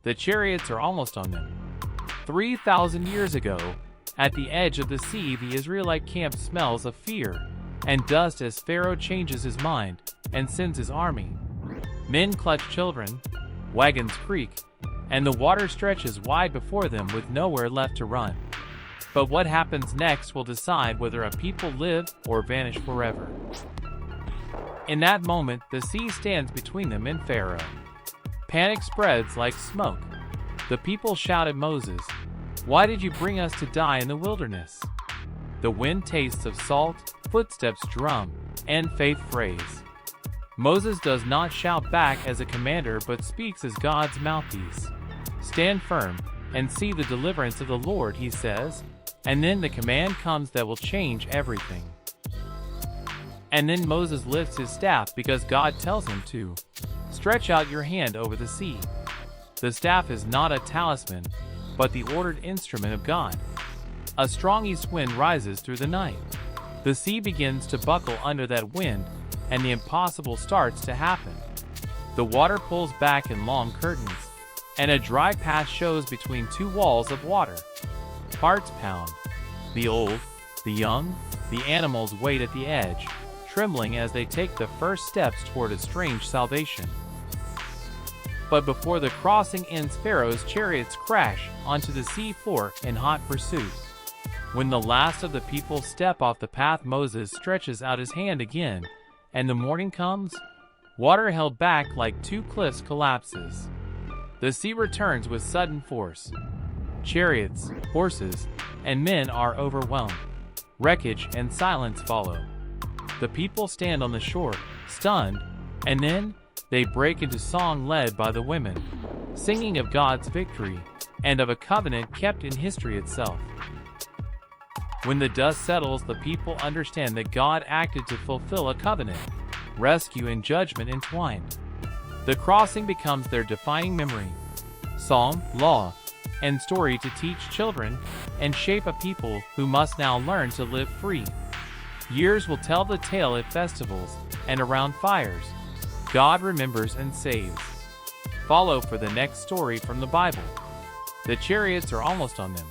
The chariots are almost on them. 3,000 years ago, at the edge of the sea, the Israelite camp smells of fear and dust as Pharaoh changes his mind and sends his army. Men clutch children, wagons creak, and the water stretches wide before them with nowhere left to run. But what happens next will decide whether a people live or vanish forever. In that moment, the sea stands between them and Pharaoh. Panic spreads like smoke. The people shout at Moses, "Why did you bring us to die in the wilderness?" The wind tastes of salt, footsteps drum, and faith phrase. Moses does not shout back as a commander but speaks as God's mouthpiece. "Stand firm and see the deliverance of the Lord," he says, and then the command comes that will change everything. And then Moses lifts his staff because God tells him to. Stretch out your hand over the sea. The staff is not a talisman, but the ordered instrument of God. A strong east wind rises through the night. The sea begins to buckle under that wind, and the impossible starts to happen. The water pulls back in long curtains, and a dry path shows between two walls of water. Hearts pound. The old, the young, the animals wait at the edge, trembling as they take the first steps toward a strange salvation. But before the crossing ends, Pharaoh's chariots crash onto the sea floor in hot pursuit. When the last of the people step off the path, Moses stretches out his hand again, and the morning comes. Water held back like two cliffs collapses. The sea returns with sudden force. Chariots, horses, and men are overwhelmed. Wreckage and silence follow. The people stand on the shore, stunned, and then they break into song led by the women, singing of God's victory and of a covenant kept in history itself. When the dust settles, the people understand that God acted to fulfill a covenant, rescue and judgment entwined. The crossing becomes their defining memory, psalm, law, and story to teach children and shape a people who must now learn to live free. Years will tell the tale at festivals and around fires. God remembers and saves. Follow for the next story from the Bible. The chariots are almost on them.